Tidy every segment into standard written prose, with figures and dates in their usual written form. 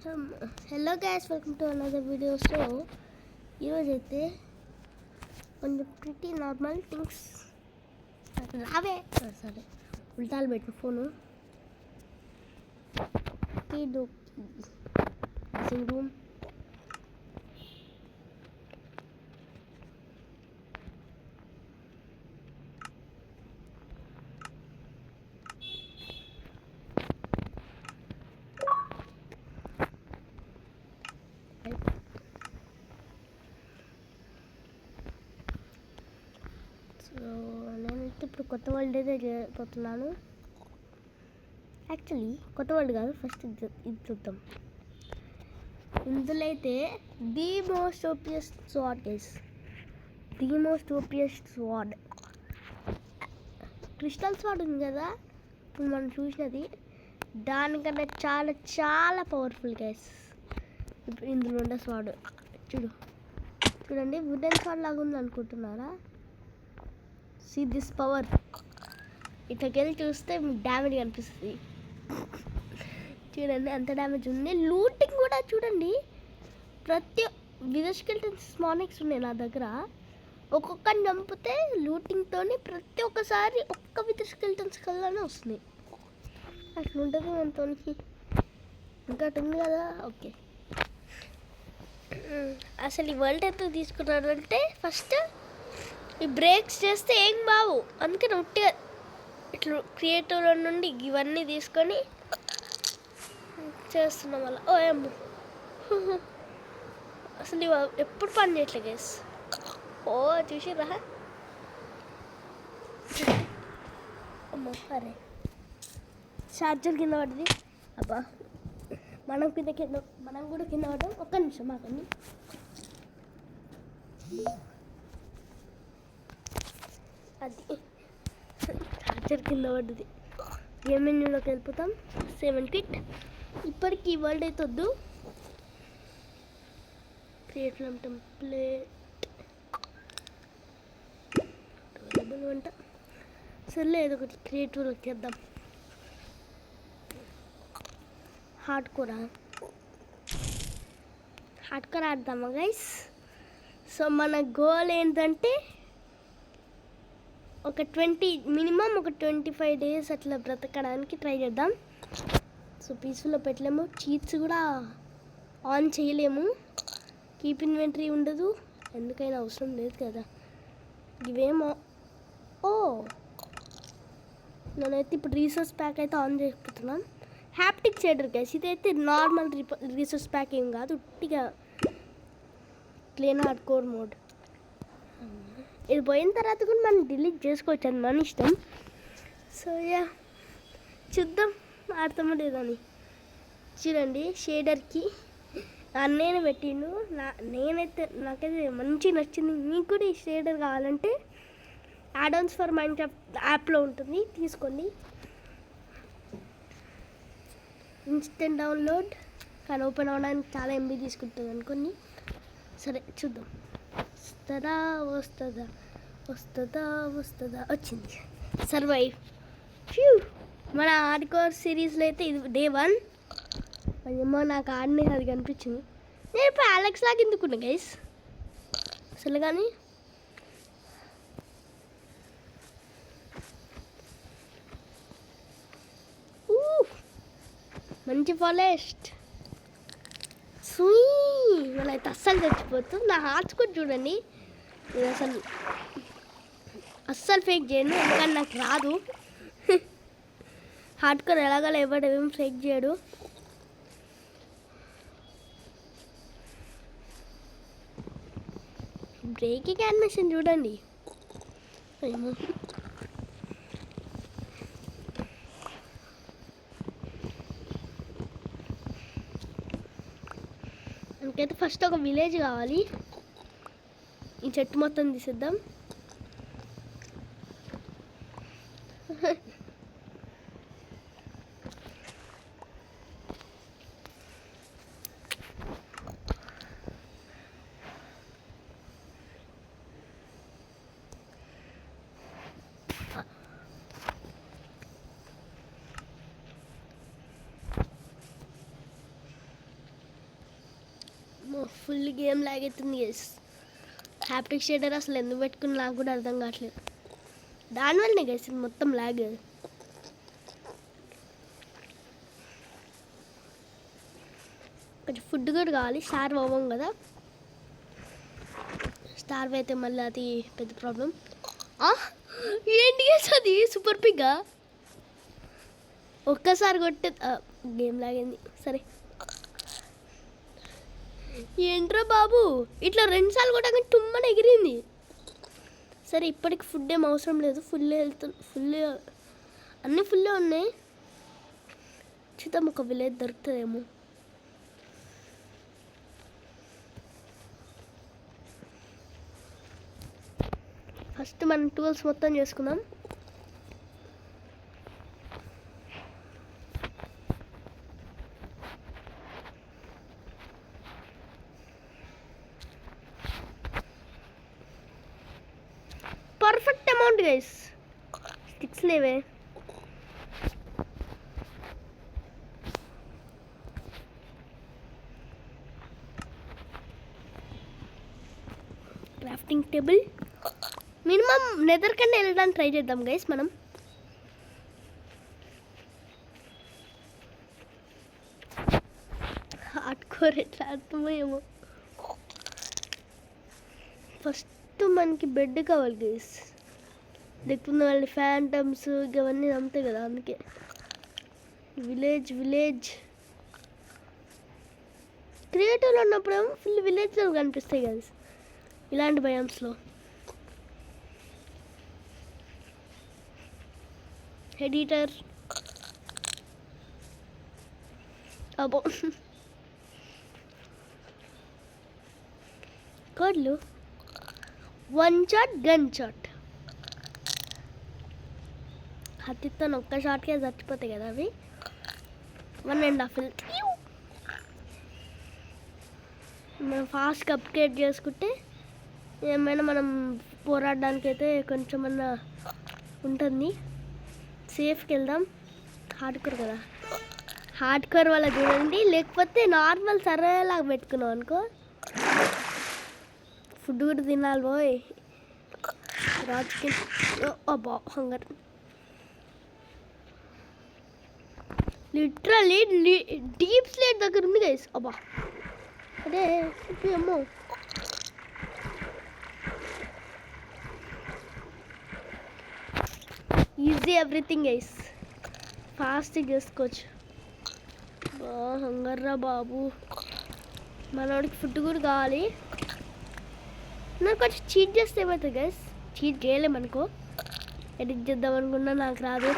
Hello guys, welcome to another video. So ఈరోజైతే కొంచెం pretty normal things రావే సరే ఉల్టాలు పెట్టు ఫోను డ్రెస్సింగ్ రూమ్ నేనైతే ఇప్పుడు కొత్త వరల్డ్ అయితే చేయబోతున్నాను. యాక్చువల్లీ కొత్త వరల్డ్ కాదు, ఫస్ట్ ఇది చూద్దాం. ఇందులో అయితే the most OPest squad guys, the most OPest squad crystal squad ఉంది కదా ఇప్పుడు మనం చూసినది, దానికన్నా చాలా చాలా పవర్ఫుల్ గైస్. ఇప్పుడు ఇందులో ఉండే స్వాడ్ చూడండి, వుడెన్ స్వాడ్ లాగా ఉంది అనుకుంటున్నారా? See this power. ఇట్లకి వెళ్ళి చూస్తే మీకు డ్యామేజ్ కనిపిస్తుంది. చూడండి ఎంత డ్యామేజ్ ఉంది. లూటింగ్ కూడా చూడండి, ప్రతి విదర్స్కెల్టన్స్ స్మానిక్స్ ఉన్నాయి నా దగ్గర. ఒక్కొక్కరిని చంపితే లూటింగ్తో ప్రతి ఒక్కసారి ఒక్క విదర్స్కెల్టన్స్ కల్లానే వస్తుంది. అట్లా ఉంటుంది మనతో. ఇంకా ఉంది కదా. ఓకే, అసలు ఈ వరల్డ్ ఎంత తీసుకున్నారంటే ఫస్ట్ ఈ బ్రేక్స్ చేస్తే ఏం బావు, అందుకని ఉట్టిగా ఇట్లా క్రియేటివ్లో నుండి ఇవన్నీ తీసుకొని చేస్తున్నాం వల్ల. ఓ ఏమో అసలు ఇవి ఎప్పుడు పని చేయట్లేదు గైస్. ఓ చూసిరా అమ్మ, అరే ఛార్జర్ కింద పడింది. అబ్బా మనం కూడా కింద పడ్డాం. ఒక్క నిమిషం మాకండి. అది ఛార్జర్ కింద పడ్డది. గేమ్ మెన్యూలోకి వెళ్ళిపోతాం. 7 క్విట్. ఇప్పటికి ఈ వరల్డ్ అయితే వద్దు. క్రియేట్ ఫ్రమ్ టెంప్లేట్ అవైలబుల్ అంట. సర్లే ఏదో ఒకటి క్రియేటివ్లోకి చేద్దాం. హార్డ్ కోర్ ఆడదామా గైస్? సో మన గోల్ ఏంటంటే మినిమం ఒక 25 days అట్లా బ్రతకడానికి ట్రై చేద్దాం. సో పీస్ఫుల్లో పెట్టలేము, చీట్స్ కూడా ఆన్ చేయలేము, కీప్ ఇన్వెంటరీ ఉండదు, ఎందుకైనా అవసరం లేదు కదా. ఇవేమో నేనైతే ఇప్పుడు రీసోర్స్ ప్యాక్ అయితే ఆన్ చేయకపోతున్నాం. హ్యాప్టిక్ షేడర్ గైస్, ఇదైతే నార్మల్ రీసోర్స్ ప్యాక్ ఏం కాదు, ఉట్టిగా ప్లేన్ హార్డ్ కోర్ మోడ్. ఇది పోయిన తర్వాత కూడా మనం డిలీట్ చేసుకోవచ్చు, అది మన ఇష్టం. సో యా చూద్దాం ఆడతామో లేదని. చూడండి షేడర్కి అన్నయ్య పెట్టిండు. నాకైతే మంచి నచ్చింది. మీకు కూడా ఈ షేడర్ కావాలంటే యాడ్-ఆన్స్ ఫర్ మైన్క్రాఫ్ట్ యాప్లో ఉంటుంది, తీసుకోండి. ఇన్స్టెంట్ డౌన్లోడ్, కానీ ఓపెన్ అవ్వడానికి చాలా ఎంబీ తీసుకుంటుంది అనుకోండి. సరే చూద్దాం, వస్తుందా. వచ్చింది. సర్వైవ్. మన హార్డ్కోర్ సిరీస్లో అయితే ఇది డే 1. ఏమో నాకు ఆడనే అది కనిపించింది. నేను ఇప్పుడు అలెక్స్ లాగా ఎందుకున్నా గైస్ అసలు. కానీ మంచి ఫారెస్ట్ మనైతే అస్సలు చచ్చిపోతుంది. నా హార్ట్స్ కూడా చూడండి, నేను అస్సలు ఫేక్ చేయను, ఎందుకంటే నాకు రాదు. హార్డ్కోర్ ఎలాగలా ఎవడేం ఫేక్ చేయడు. బ్రేకింగ్ యానిమేషన్ చూడండి. ఏమో మనకైతే ఫస్ట్ ఒక విలేజ్ కావాలి. ఈ చెట్టు మొత్తం తీసేద్దాం. ఫుల్ గేమ్ లాగ్ అవుతుంది గైస్. హ్యాప్టిక్ షేడర్ అసలు ఎందుకు పెట్టుకుని నాకు కూడా అర్థం కావట్లేదు. దానివల్లనే గైస్ మొత్తం లాగ్. కొంచెం ఫుడ్ కూడా కావాలి, స్టార్వ్ అవ్వం కదా. స్టార్వ్ అయితే మళ్ళీ అది పెద్ద ప్రాబ్లం. ఏంటి గైస్ అది సూపర్ పిగ్గా? ఒక్కసారి కొట్టే గేమ్ లాగింది. సరే ఏంట్రా బాబు ఇట్లా 2 సార్లు కొట్టగా తుమ్మని ఎగిరింది. సరే ఇప్పటికి ఫుడ్ ఏం అవసరం లేదు, ఫుల్ అన్నీ ఫుల్లే ఉన్నాయి. చూద్దాం ఒక విలేజ్ దొరుకుతుందేమో. ఫస్ట్ మనం టూల్స్ మొత్తం చేసుకుందాం. Perfect amount guys. స్టిక్స్ లేవే. క్రాఫ్టింగ్ టేబుల్ మినిమం నెదర్ కన్నా వెళ్ళడానికి ట్రై చేద్దాం గైస్ మనం. హార్డ్కోర్ ఎట్లా అర్థమో ఏమో. ఫస్ట్ మనకి బెడ్ కావాలి గైస్. లేకపోతే వాళ్ళ ఫ్యాంటమ్స్ ఇవన్నీ నమ్ముతాయి కదా, అందుకే. విలేజ్ క్రియేటివ్లో ఉన్నప్పుడేమో ఫుల్ విలేజ్లో కనిపిస్తాయి గైస్ ఇలాంటి బయామ్స్లో. ఎడిటర్ అబ్బో కోడ్లు 1 షాట్ గన్ షాట్. హత్తితో ఒక్క షాట్కే చచ్చిపోతాయి కదా అవి. 1.5 మనం ఫాస్ట్గా అప్గ్రేడ్ చేసుకుంటే ఏమైనా మనం పోరాడడానికి అయితే కొంచెమన్నా ఉంటుంది. సేఫ్కి వెళ్దాం. హార్డ్కోర్ కదా, హార్డ్కోర్ వల్ల చూడండి. లేకపోతే నార్మల్ సర్వేలాగా పెట్టుకున్నాం అనుకో, ఫుడ్ కూడా తినాలి పోయి. రాజుకి అబ్బా హంగర్. లిటరలీ డీప్ స్లేట్ దగ్గర ఉంది గైస్. అబ్బా అదే అమ్మో. ఈజీ ఎవ్రీథింగ్ గైస్, ఫాస్ట్ చేసుకోవచ్చు. హంగర్రా బాబు. మనోడికి ఫుడ్ కూడా కావాలి. నాకు కొంచెం చీట్ చేస్తే ఏమవుతుంది గైస్? చీట్ చేయలేమనుకో, ఎడిట్ చేద్దాం అనుకున్నా నాకు రాదు.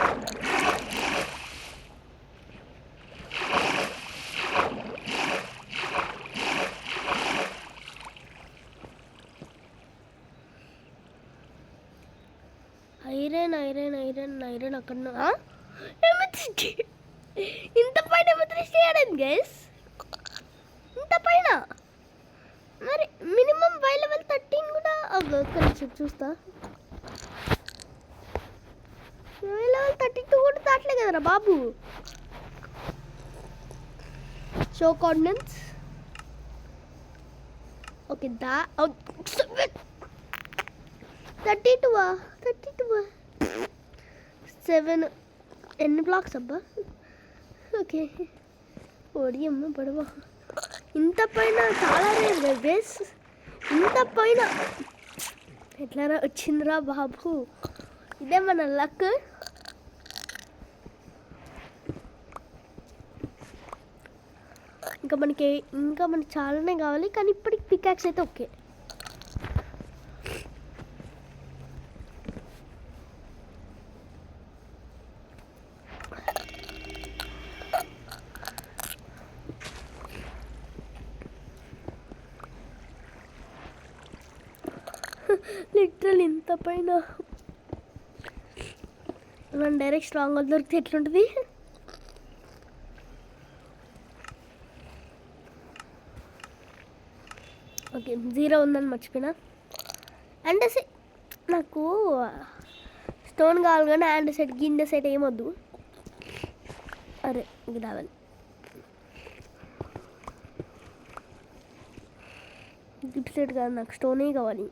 ఐరన్ అక్కడ ఇంత పైన చేయడానికి గైస్, ఇంత పైన. మరి మినిమం లెవెల్ 13 కూడా కొంచెం చూస్తా. లెవెల్ 32 కూడా దాటలే కదరా బాబు. Show coordinates. ఓకే 32 7 ఎన్ని బ్లాక్స్ అబ్బా? ఓకే ఓడియమ్మ పడవ. ఇంత పైన చాలా రేరు గైస్. ఇంత పైన ఎట్లా వచ్చిందిరా బాబు? ఇదే మన లక్. ఇంకా మనకి చాలానే కావాలి, కానీ ఇప్పటికి పికాక్స్ అయితే ఓకే. లిటరల్ ఇంత పైన మనం డైరెక్ట్ స్ట్రాంగ్ దొరికితే ఎట్లుంటుంది? ఓకే 0 ఉందని మర్చిపోయినా. అంటే నాకు స్టోన్ కావాలి కానీ హ్యాండ్ సెట్ గిన్నె సెట్ ఏమొద్దు. అరే ఇది రావాలి. డిప్ సెట్ కాదు, నాకు స్టోనే కావాలి.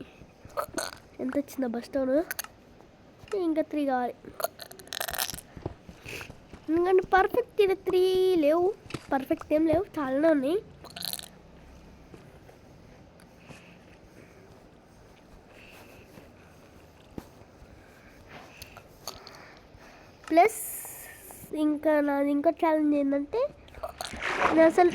ఎంత వచ్చిందా బస్ స్టోన్? ఇంకా 3 కావాలి. ఎందుకంటే పర్ఫెక్ట్ ఇది 3 లేవు, పర్ఫెక్ట్ ఏం లేవు, చాలానే ఉన్నాయి. ప్లస్ ఇంకా నాది ఇంకో ఛాలెంజ్ ఏంటంటే, నేను అసలు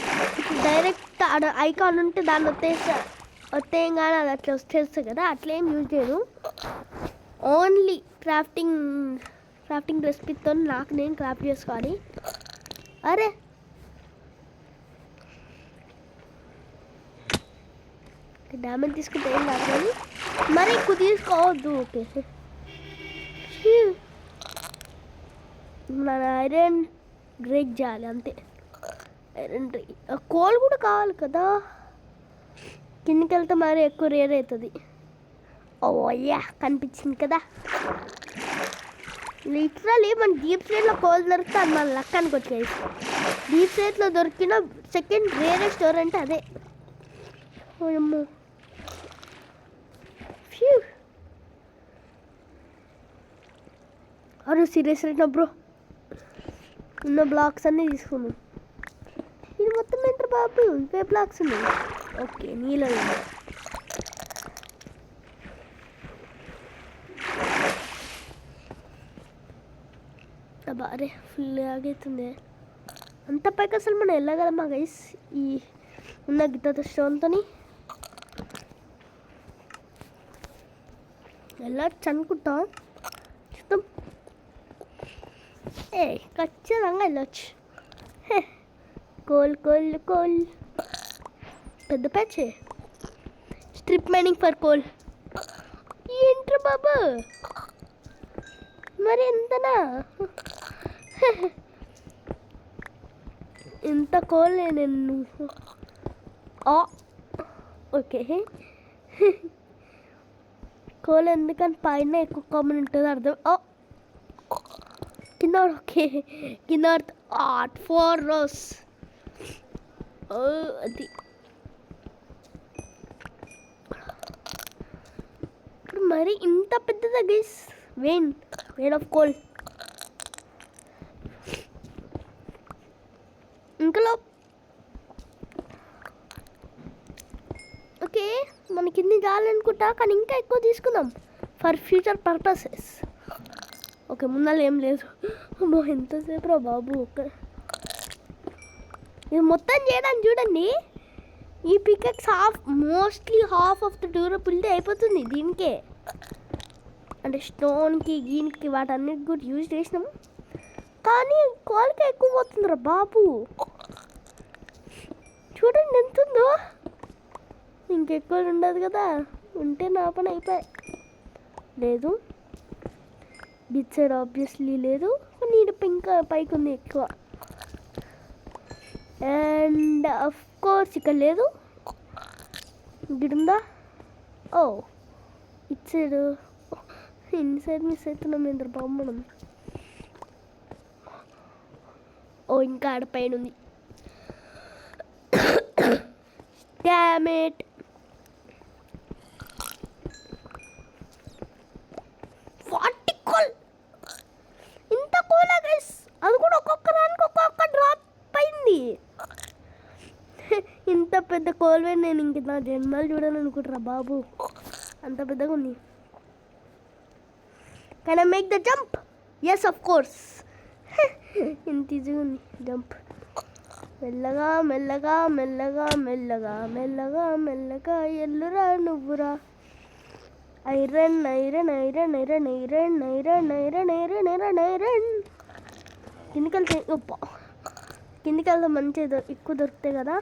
డైరెక్ట్ ఆడ ఐకాన్ ఉంటే దాన్ని వచ్చేయం కానీ అది అట్లా వచ్చేస్తుంది కదా, అట్లా ఏం యూజ్ చేయను. ఓన్లీ క్రాఫ్టింగ్ రెసిపీతో నాకు నేను క్రాఫ్ట్ చేసుకోవాలి. అరే డ్యామేజ్ తీసుకుంటే ఏం కాదు కానీ మరి ఎక్కువ తీసుకోవద్దు. ఓకే, మన ఐరన్ బ్రేక్ చేయాలి అంతే. ఐరన్ కోల్ కూడా కావాలి కదా, కిందికి వెళ్తే మరి ఎక్కువ రేర్ అవుతుంది. ఓ అయ్యా కనిపించింది కదా. లిటరలీ మన డీప్ స్టేట్లో కోల్ దొరికితే అది మన లక్ అనుకోవచ్చు గైస్. డీప్ స్టేట్లో దొరికిన సెకండ్ రేరెస్ట్ స్టోర్ అంటే అదే. అమ్మో ఫ్యూ, అరే సీరియస్ రైట్ బ్రో, ఉన్న బ్లాక్స్ అన్నీ తీసుకున్నాం. ఇది మొత్తం ఏంటారు బాబు, ఇంకే బ్లాక్స్ ఉన్నాయి. ఓకే నీళ్ళు అరే ఫుల్ ఆగైతుంది. అంత పైకి అసలు మనం వెళ్ళగలమా గైస్ ఈ ఉన్న గిత్త స్టోన్తో? వెళ్ళచ్చు అనుకుంటాం, చూద్దాం. ఖచ్చితంగా వెళ్ళొచ్చు. కోల్ కోల్ కోల్ పెద్ద patch, strip mining for coal. ఏంట్రా బాబు మరి ఎంతనా? ఇంత కోల్ నేను. ఓకే కోల్ ఎందుకని పైన ఎక్కువ కామన్ ఉంటుంది అర్థం. కింద ఓకే కింద ఆర్ట్ ఫర్ రోస్. అది మరి ఇంత పెద్దదా గైస్ వెయిన్ ఆఫ్ కోల్. ఇంకలో ఓకే మనకి ఇన్ని చాలనుకుంటా, కానీ ఇంకా ఎక్కువ తీసుకుందాం ఫర్ ఫ్యూచర్ పర్పసెస్. ఓకే ముందర ఏం లేదు. అమ్మో ఎంతసేపు రా బాబు. ఓకే ఇది మొత్తం చేయడానికి చూడండి, ఈ pickaxe mostly half of the durability అయిపోతుంది దీనికే. అంటే స్టోన్కి గీన్కి వాటన్నిటికి కూడా యూజ్ చేసినాం, కానీ కాల్కి ఎక్కువ పోతుందిరా బాబు. చూడండి ఎంత ఉందో, ఇంకెక్కువ ఉండదు కదా, ఉంటే నా పని అయిపోయి. లేదు బిచ్ సైడ్ ఆబ్వియస్లీ లేదు, నీడు ఇంకా పైకి ఉంది ఎక్కువ. అండ్ అఫ్ కోర్స్ ఇక్కడ లేదు, గిడుందా? Outside, inside miss అవుతున్నాం ఏంద్ర బాబు మనం. ఓ ఇంకా ఆడ పైన ఉంది. Damn it. ఇంత కూలా గైస్, అది కూడా ఒక్కొక్క దానికి ఒక్కొక్క డ్రాప్ అయింది. ఇంత పెద్ద కోల్వే నేను ఇంక నా జన్మలు చూడాలనుకుంటారా బాబు, అంత పెద్దగా ఉంది. Can I make the jump? Yes of course. ఇంత ఈజీగా ఉంది జంప్. మెల్లగా మెల్లగా మెల్లగా మెల్లగా మెల్లగా మెల్లగా ఎల్లురా నువ్వురా. Iron iron iron iron iron iron iron iron iron iron. కిందికి వెళ్తే కిందికి వెళ్తే మంచిగా ఎక్కువ దొరుకుతాయి కదా,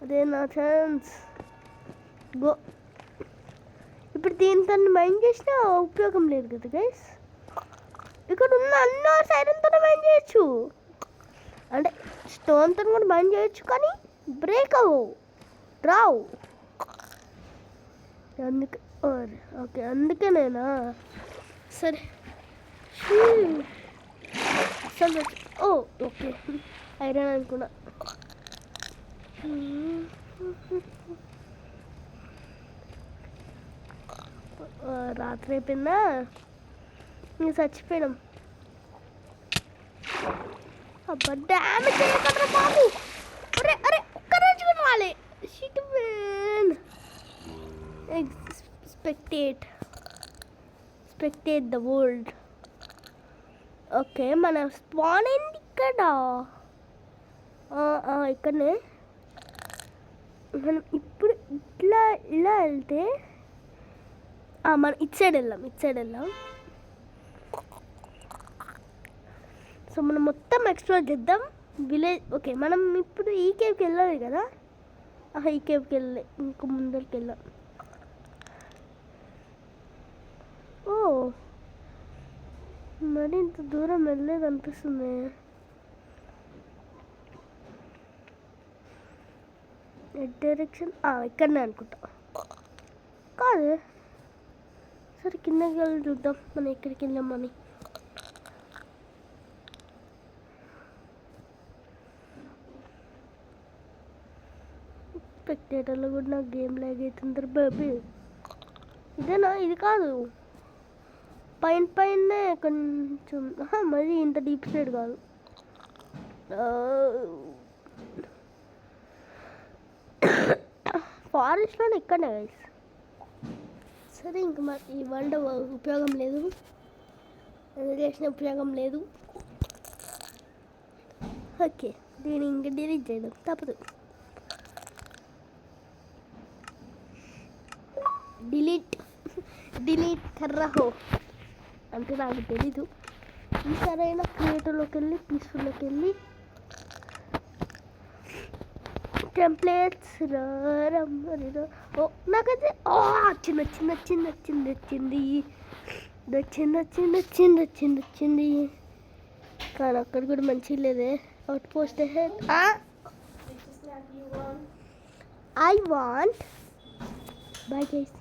అదే నా ఛాన్స్. గో. ఇప్పుడు దీంతో మైండ్ చేసినా ఉపయోగం లేదు కదా గైస్. ఇక్కడ ఉన్న అన్న ఐరన్తో మైండ్ చేయొచ్చు, అంటే స్టోన్తో కూడా మైండ్ చేయొచ్చు, కానీ బ్రేక్ అవ్వవు, రావు. అందుకే ఓకే అందుకేనేనా? సరే అసలు ఓ ఓకే ఐరన్ అనుకున్నా. రాత్రి అయిపోయిందా ఇంక చచ్చిపోయినాం. అబ్బా డ్యామేజ్ చేయకూడదు బాబు. అరే అరే ఒక్క రోజు కూడా రాలే. Shit man. Spectate the world. Okay మన స్పాన్ ఏంటి ఇక్కడ? ఇక్కడనే మనం ఇప్పుడు ఇలా వెళ్తే మనం ఇటు సైడ్ వెళ్దాం. సో మనం మొత్తం ఎక్స్ప్లోర్ చేద్దాం విలేజ్. ఓకే మనం ఇప్పుడు ఈ కేవ్కి వెళ్ళాలి కదా. ఈ కేవ్కి వెళ్ళలే, ఇంకో ముందరికి వెళ్ళాం. ఓ మరి ఇంత దూరం వెళ్ళలేదు అనిపిస్తుంది. డైరెక్షన్ ఇక్కడనే అనుకుంటా. కాదు సరే కిందకి వెళ్ళి చూద్దాం మనం ఎక్కడికి వెళ్ళామని. స్పెక్టేటర్లో కూడా నాకు గేమ్ లాగ్ అవుతుంది బేబీ. ఇదేనా? ఇది కాదు, పైన కొంచెం మరి ఇంత డీప్ సైడ్ కాదు. ఫారెస్ట్లోనే ఇక్కడనే గైస్. సరే ఇంక మరి ఈ వరల్డ్ ఉపయోగం లేదు, చేసిన ఉపయోగం లేదు. ఓకే దీన్ని ఇంక డిలీట్ చేయడం తప్పదు. డిలీట్ కర్రహో అంటే నాకు తెలీదు. ఈసారైనా క్రియేటర్లోకి వెళ్ళి పీస్ఫుల్లోకి వెళ్ళి టెంప్లెట్స్ నాకైతే వచ్చింది. కానీ అక్కడ కూడా మంచిగా లేదే. Out post head I want bye guys.